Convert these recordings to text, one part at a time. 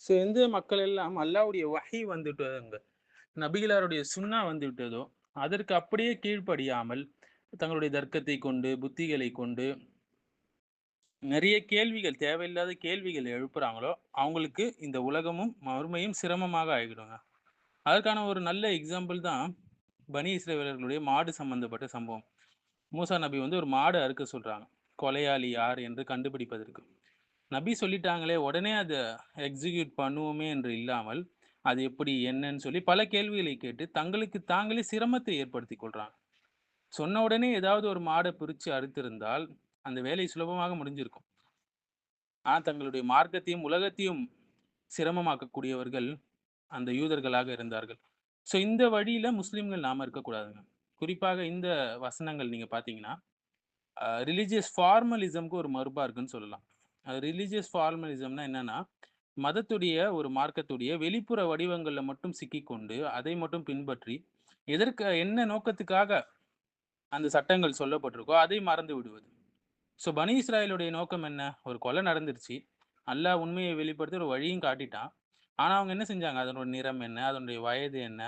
So எந்த மக்கள் எல்லாம் அல்லாஹ்வுடைய வஹி வந்துட்டதுங்க, நபிகளாருடைய சுன்னா வந்து விட்டதோ, அதற்கு அப்படியே கீழ்ப்படியாமல், தங்களுடைய தர்க்கத்தை கொண்டு, புத்திகளை கொண்டு நெறைய கேள்விகள், தேவையில்லாத கேள்விகள் எழுப்புறாங்களோ, அவங்களுக்கு இந்த உலகமும், மறுமையும் சிரமமாக ஆகிடுங்க. அதற்கான ஒரு நல்ல எக்ஸாம்பிள் தான், பனி இஸ்ரவேலர்களுடைய மாடு சம்பந்தப்பட்ட சம்பவம். மூசா நபி வந்து ஒரு மாடு அறுக்க சொல்றாங்க. கொலையாளி யார் என்று கண்டுபிடிப்பதற்கு. நபி சொல்லிட்டாங்களே, உடனே அத எக்ஸிக்யூட் பண்ணுவோமே என்று இல்லாமல், அது எப்படி, என்னன்னு சொல்லி பல கேள்விகளை கேட்டு, தங்களுக்கு தாங்களே சிரமத்தை ஏற்படுத்திக் கொள்றாங்க. சொன்ன உடனே ஏதாவது ஒரு மாட பிரிச்சு அறுத்திருந்தால், அந்த வேலை சுலபமாக முடிஞ்சிருக்கும். தங்களுடைய மார்க்கத்தையும், உலகத்தையும் சிரமமாக்கக்கூடியவர்கள் அந்த யூதர்களாக இருந்தார்கள். ஸோ இந்த வழியில முஸ்லிம்கள் நாம இருக்கக்கூடாதுங்க. குறிப்பாக இந்த வசனங்கள் நீங்க பார்த்தீங்கன்னா, ரிலிஜியஸ் ஃபார்மலிசம்க்கு ஒரு மறுப்பா இருக்குன்னு சொல்லலாம். ரிலிஜியஸ் ஃபார்மலிசம்னா என்னன்னா, மதத்துடைய ஒரு மார்க்கத்துடைய வெளிப்புற வடிவங்கள்ல மட்டும் சிக்கிக்கொண்டு, அதை மட்டும் பின்பற்றி, என்ன நோக்கத்துக்காக அந்த சட்டங்கள் சொல்லப்பட்டிருக்கோ, அதை மறந்து விடுவது. ஸோ பனி இஸ்ராயேலுடைய நோக்கம் என்ன? ஒரு கொலை நடந்துருச்சு. அல்லாஹ் உண்மையை வெளிப்படுத்தி ஒரு வழியும் காட்டிட்டான். ஆனா, அவங்க என்ன செஞ்சாங்க? அதனோட நிறம் என்ன? அதனுடைய வயது என்ன?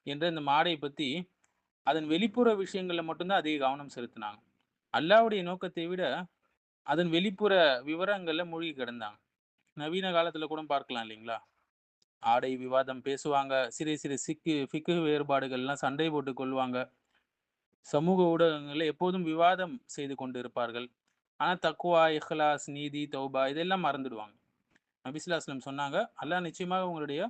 என்ற இந்த மாடை பத்தி, அதன் வெளிப்புற விஷயங்கள்ல மட்டும் தான் அதிக கவனம் செலுத்துனாங்க. அல்லாஹ்வுடைய நோக்கத்தை விட, அதன் வெளிப்புற விவரங்கள்ல மூழ்கி கிடந்தாங்க. நவீன காலத்துல கூட பார்க்கலாம் இல்லைங்களா? ஆடை விவாதம் பேசுவாங்க. சிறு சிறு ஃபிக்ஹ் வேறுபாடுகள்லாம் சண்டை போட்டுக் கொள்வாங்க. சமூக ஊடகங்கள்ல எப்போதும் விவாதம் செய்து கொண்டிருப்பார்கள். ஆனா தக்வா, இஹ்லாஸ், நீதி, தௌபா இதெல்லாம் மறந்துடுவாங்க. நபி ஸல்லல்லாஹு அலைஹி வஸல்லம் சொன்னாங்க, அல்லாஹ் நிச்சயமாக உங்களுடைய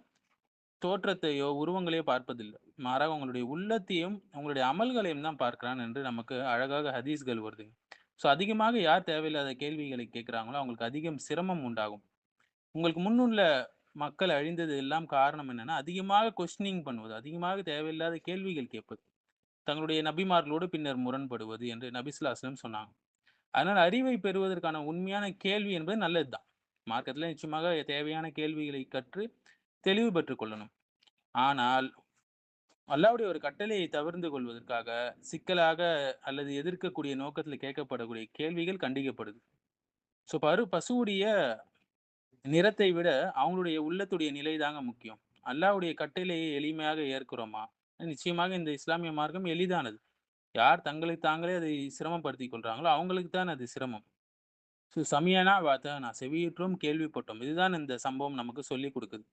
தோற்றத்தையோ, உருவங்களையோ பார்ப்பதில்லை. மாறாக உங்களுடைய உள்ளத்தையும், உங்களுடைய அமல்களையும் தான் பார்க்கிறான் என்று நமக்கு அழகாக ஹதீஸ்கள் வருதுங்க. ஸோ அதிகமாக யார் தேவையில்லாத கேள்விகளை கேட்கிறாங்களோ, அவங்களுக்கு அதிகம் சிரமம் உண்டாகும். உங்களுக்கு முன்னுள்ள மக்கள் அழிந்தது எல்லாம் காரணம் என்னன்னா, அதிகமாக கொஸ்டினிங் பண்ணுவது, அதிகமாக தேவையில்லாத கேள்விகள் கேட்பது. தங்களுடைய நபிமார்களோடு பின்னர் முரண்படுவது என்று நபி ஸல்லல்லாஹு அலைஹி வஸல்லம் சொன்னாங்க. அதனால அறிவை பெறுவதற்கான உண்மையான கேள்வி என்பது நல்லதுதான். மார்க்கத்தில நிச்சயமாக தேவையான கேள்விகளை கற்று தெளிவு பெற்றுக் கொள்ளணும். ஆனால் அல்லாஹ்வுடைய ஒரு கட்டளையை தவிர்ந்து கொள்வதற்காக சிக்கலாக அல்லது எதிர்க்கக்கூடிய நோக்கத்தில கேட்கப்படக்கூடிய கேள்விகள் கண்டிக்கப்படுது. ஸோ பசுவுடைய நிறத்தை விட அவங்களுடைய உள்ளத்துடைய நிலை தாங்க முக்கியம். அல்லாஹ்வுடைய கட்டளையை எளிமையாக ஏற்கிறோமா? நிச்சயமாக இந்த இஸ்லாமிய மார்க்கம் எளிதானது. யார் தங்களை தாங்களே அதை சிரமப்படுத்திக் கொள்றாங்களோ, அவங்களுக்கு தான் அது சிரமம். சமியனா வாத்தனா செவியுற்றோம், கேள்விப்பட்டோம். இதுதான் இந்த சம்பவம் நமக்கு சொல்லிக் குடுக்குது.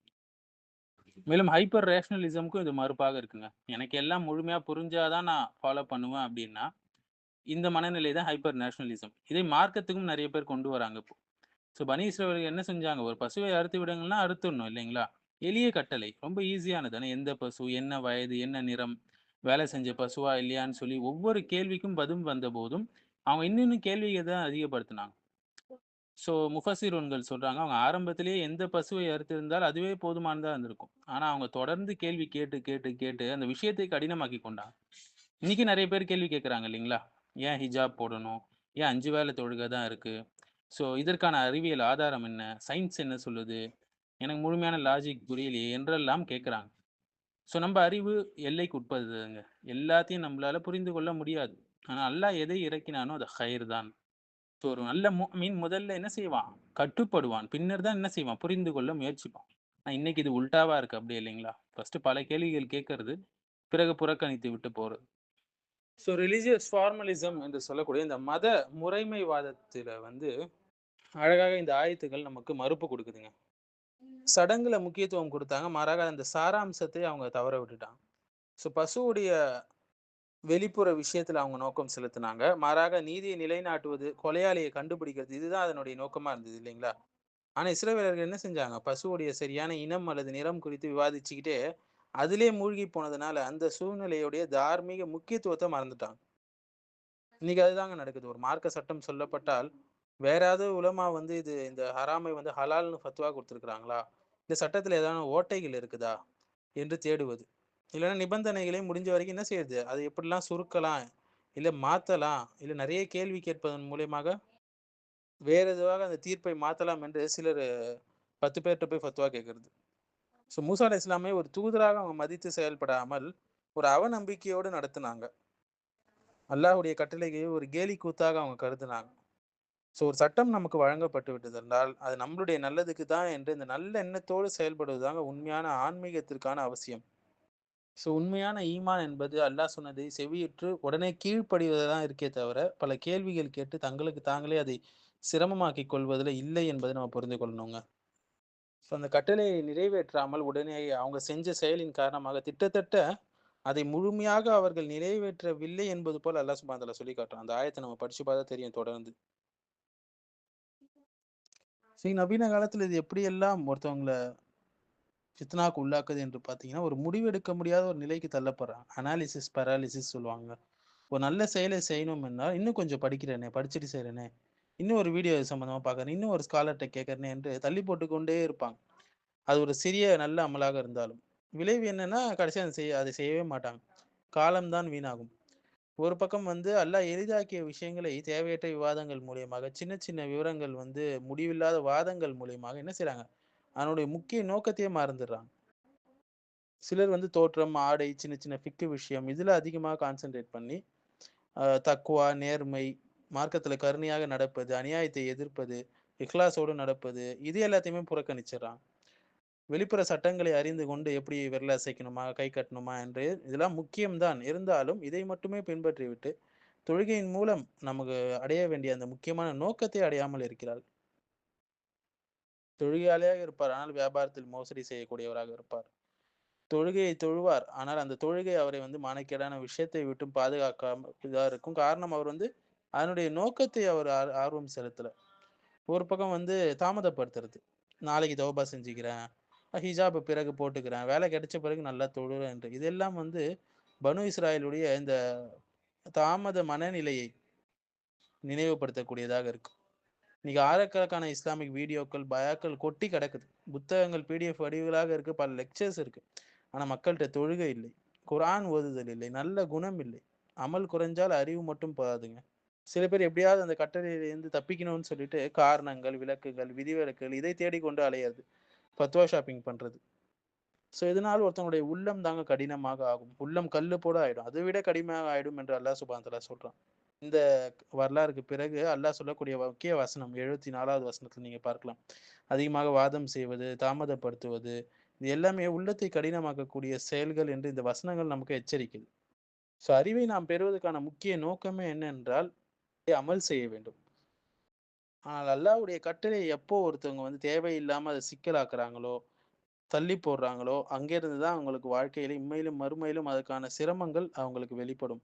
மேலும் ஹைப்பர் ரேஷனலிசம்க்கும் இது மறுப்பாக இருக்குங்க. எனக்கு எல்லாம் முழுமையா புரிஞ்சா தான் நான் ஃபாலோ பண்ணுவேன் அப்டின்னா, இந்த மனநிலை தான் ஹைப்பர் நேஷனலிசம். இதை மார்க்கத்துக்கும் நெறைய பேர் கொண்டு வராங்க இப்போ. பனி இஸ்ரவேலர்கள் என்ன செஞ்சாங்க? ஒரு பசுவை அறுத்து விடுங்கன்னா அறுத்துடணும் இல்லைங்களா? எளிய கட்டளை. ரொம்ப ஈஸியானது. ஆனா எந்த பசு, என்ன வயது, என்ன நிறம், வேலை செஞ்ச பசுவா இல்லையான்னு சொல்லி ஒவ்வொரு கேள்விக்கும் பதில் வந்தபோதும், அவங்க இன்னும் கேள்விய தான் அதிகப்படுத்துனாங்க. முஃபஸ்ஸிரூன்கள் சொல்றாங்க, அவங்க ஆரம்பத்திலேயே எந்த பசுவை அறுத்திருந்தால் அதுவே போதுமானதா இருந்திருக்கும். ஆனா, அவங்க தொடர்ந்து கேள்வி கேட்டு, கேட்டு, கேட்டு அந்த விஷயத்தை கடினமாக்கிக் கொண்டாங்க. இன்னைக்கு நெறைய பேர் கேள்வி கேட்கறாங்க இல்லைங்களா? ஏன் ஹிஜாப் போடணும்? ஏன் 5 வேள தொழுகை தான் இருக்கு? இதற்கான அறிவியல் ஆதாரம் என்ன? சயின்ஸ் என்ன சொல்லுது? எனக்கு முழுமையான லாஜிக் புரியலையே என்றெல்லாம் கேட்கறாங்க. நம்ப அறிவு எல்லைக்கு உட்பட்டதுங்க. எல்லாத்தையும் நம்மளால புரிந்து கொள்ள முடியாது. ஆனா, அல்லாஹ் எதை இறக்கினானோ அது ஹைர் தான். ஒரு நல்ல முஃமின் முதல்ல என்ன செய்வான்? கட்டுப்படுவான். பின்னர் தான் என்ன செய்வான்? புரிந்து கொள்ள முயற்சிப்பான். இன்னைக்கு இது உல்டாவா இருக்கு. அப்படி இல்லைங்களா? ஃபர்ஸ்ட்டு பல கேள்விகள் கேட்கறது, பிறகு புறக்கணித்து விட்டு போறது. ரிலிஜியஸ் ஃபார்மலிசம் என்று சொல்லக்கூடிய இந்த மத முறைமைவாதத்தில வந்து அழகாக இந்த ஆயத்துகள் நமக்கு மறுப்பு குடுக்குதுங்க. சடங்குல முக்கியத்துவம் குடுத்தாங்க. மாறாக அந்த சாராம்சத்தை அவங்க தவற விட்டுட்டாங்க. பசுவுடைய வெளிப்புற விஷயத்துல அவங்க நோக்கம் செலுத்துனாங்க. மாறாக நீதியை நிலைநாட்டுவது, கொலையாளிய கண்டுபிடிக்கிறது இதுதான் அதனுடைய நோக்கமா இருந்தது இல்லைங்களா? ஆனா இஸ்ரவேலர்கள் என்ன செஞ்சாங்க? பசுவுடைய சரியான இனம் அல்லது நிறம் குறித்து விவாதிச்சுக்கிட்டே, அதிலே மூழ்கி போனதுனால, அந்த சூழ்நிலையுடைய தார்மீக முக்கியத்துவத்த மறந்துட்டாங்க. இன்னைக்கு அதுதாங்க நடக்குது. ஒரு மார்க்க சட்டம் சொல்லப்பட்டால், வேற ஏதாவது உலமா வந்து இந்த ஹராமை வந்து ஹலால்ன்னு ஃபத்வா குடுத்துருக்காங்களா? இந்த சட்டத்துல ஏதாவது ஓட்டைகள் இருக்குதா? என்று தேடுவது. இல்லன்னா நிபந்தனைகளை முடிஞ்ச வரைக்கும் என்ன செய்யுது? அதை எப்படிலாம் சுருக்கலாம், இல்ல மாத்தலாம், இல்ல நெறைய கேள்வி கேட்பதன் மூலியமாக வேற எதுவாக அந்த தீர்ப்பை மாத்தலாம் என்று சிலர் 10 பேர்ட்ட போய் ஃபத்வா கேட்கிறது. மூசா அலைஹிஸ்ஸலாமை ஒரு தூதராக அவங்க மதித்து செயல்படாமல், ஒரு அவநம்பிக்கையோடு நடத்துனாங்க. அல்லாஹ்வுடைய கட்டளையை ஒரு கேலி கூத்தாக அவங்க கருதுனாங்க. ஸோ ஒரு சட்டம் நமக்கு வழங்கப்பட்டு விட்டது என்றால், அது நம்மளுடைய நல்லதுக்கு தான் என்று இந்த நல்ல எண்ணத்தோடு செயல்படுவதுதாங்க உண்மையான ஆன்மீகத்திற்கான அவசியம். ஸோ உண்மையான ஈமான் என்பது அல்லாஹ் சொன்னதை செவியுற்று உடனே கீழ்ப்படிவது தான் இருக்கே தவிர, பல கேள்விகள் கேட்டு தங்களுக்கு தாங்களே அதை சிரமமாக்கிக் கொள்வதில இல்லை என்பதை நம்ம புரிந்து கொள்ளணுங்க. ஸோ அந்த கட்டளையை நிறைவேற்றாமல் உடனே அவங்க செஞ்ச செயலின் காரணமாக கிட்டத்தட்ட அதை முழுமையாக அவர்கள் நிறைவேற்றவில்லை என்பது போல அல்லாஹ் சுப்ஹானஹு வ தஆலா சொல்லி காட்டுறான். அந்த ஆயத்த நம்ம படிச்சு பார்த்தா தெரியும் தொடர்ந்து. சரி, நவீன காலத்துல இது எப்படியெல்லாம் ஒருத்தவங்கள ஃபித்னாக்கு உள்ளாக்குது என்று பார்த்தீங்கன்னா, ஒரு முடிவெடுக்க முடியாத ஒரு நிலைக்கு தள்ளப்படுறாங்க. அனாலிசிஸ் பாராலிசிஸ் சொல்லுவாங்க. ஒரு நல்ல செயலை செய்யணும் என்றால், இன்னும் கொஞ்சம் படிக்கிறேனே, படிச்சுட்டு செய்றேனே, இன்னும் ஒரு வீடியோ இது சம்மந்தமா பார்க்குறேன், இன்னும் ஒரு ஸ்காலர்ட்ட கேட்கிறேனே என்று தள்ளி போட்டுக்கொண்டே இருப்பாங்க. அது ஒரு சிறிய நல்ல அமலாக இருந்தாலும். விளைவு என்னன்னா, கடைசியா அதை செய்யவே மாட்டாங்க. காலம் தான் வீணாகும். ஒரு பக்கம் வந்து அல்லாஹ் எளிதாக்கிய விஷயங்களை தேவையற்ற விவாதங்கள் மூலியமாக, சின்ன சின்ன விவரங்கள் வந்து முடிவில்லாத வாதங்கள் மூலியமாக என்ன செய்றாங்க? அதனுடைய முக்கிய நோக்கத்தையே மறந்துடுறாங்க. சிலர் வந்து தோற்றம், ஆடை, சின்ன சின்ன ஃபிக்கு விஷயம் இதுல அதிகமா கான்சன்ட்ரேட் பண்ணி, தக்வா, நேர்மை, மார்க்கத்துல கருணையாக நடப்பது, அநியாயத்தை எதிர்ப்பது, இக்லாஸோடு நடப்பது, இது எல்லாத்தையுமே புறக்கணிச்சிடுறாங்க. வெளிப்புற சட்டங்களை அறிந்து கொண்டு எப்படி விரல அசைக்கணுமா, கை கட்டணுமா என்று இதெல்லாம் முக்கியம் தான். இருந்தாலும் இதை மட்டுமே பின்பற்றிவிட்டு, தொழுகையின் மூலம் நமக்கு அடைய வேண்டிய அந்த முக்கியமான நோக்கத்தை அடையாமல் இருக்கிறார். தொழுகையாளியாக இருப்பார். ஆனால் வியாபாரத்தில் மோசடி செய்யக்கூடியவராக இருப்பார். தொழுகையை தொழுவார். ஆனால் அந்த தொழுகை அவரை வந்து மானக்கேடான விஷயத்தை விட்டு பாதுகாக்காம இதா இருக்கும். காரணம் அவர் வந்து அதனுடைய நோக்கத்தை அவர் ஆர்வம் செலுத்தல. ஒரு பக்கம் வந்து தாமதப்படுத்துறது. நாளைக்கு தௌபா செஞ்சுக்கிறேன். ஹிஜாப் பிறகு போட்டுக்கிறேன். வேலை கிடைச்ச பிறகு நல்லா தொழுறேன் என்று. இதெல்லாம் வந்து பனு இஸ்ராயேலுடைய இந்த தாமத மனநிலையை நினைவுபடுத்தக்கூடியதாக இருக்கு. இன்னைக்கு ஆயிரக்கணக்கான இஸ்லாமிக் வீடியோக்கள், பயாக்கள் கொட்டி கிடக்குது. புத்தகங்கள் பிடிஎஃப் வடிவுகளாக இருக்கு. பல லெக்சர்ஸ் இருக்கு. ஆனா மக்கள்ட்ட தொழுகை இல்லை. குர்ஆன் ஓதுதல் இல்லை. நல்ல குணம் இல்லை. அமல் குறைஞ்சால் அறிவு மட்டும் போதாதுங்க. சில பேர் எப்படியாவது அந்த கட்டளையிலிருந்து தப்பிக்கணும்னு சொல்லிட்டு காரணங்கள், விலக்குகள், விதிவிலக்குகள் இதை தேடிக்கொண்டு அலையறது. ஃபத்வா ஷாப்பிங் பண்றது. ஸோ இதனால் ஒருத்தவங்களுடைய உள்ளம் தாங்க கடினமாக ஆகும். உள்ளம் கல்லு போல ஆயிடும். அதை விட கடினமாக ஆயிடும் என்று அல்லாஹ் சுப்ஹானஹு வ தஆலா சொல்றான். இந்த வரலாறுக்கு பிறகு அல்லாஹ் சொல்லக்கூடிய முக்கிய வசனம் 74வது வசனத்துல நீங்க பார்க்கலாம். அதிகமாக வாதம் செய்வது, தாமதப்படுத்துவது, இது எல்லாமே உள்ளத்தை கடினமாக்கக்கூடிய செயல்கள் என்று இந்த வசனங்கள் நமக்கு எச்சரிக்குது. ஸோ அறிவை நாம் பெறுவதற்கான முக்கிய நோக்கமே என்னென்றால், அமல் செய்ய வேண்டும். ஆனால் அல்லாஹ்வுடைய கட்டளையை எப்போ ஒருத்தவங்க வந்து தேவையில்லாம அத சிக்கலாக்குறாங்களோ, தள்ளி போடுறாங்களோ, அங்கேருந்து தான் அவங்களுக்கு வாழ்க்கையில இம்மையிலும், மறுமையிலும் அதுக்கான சிரமங்கள் அவங்களுக்கு வெளிப்படும்.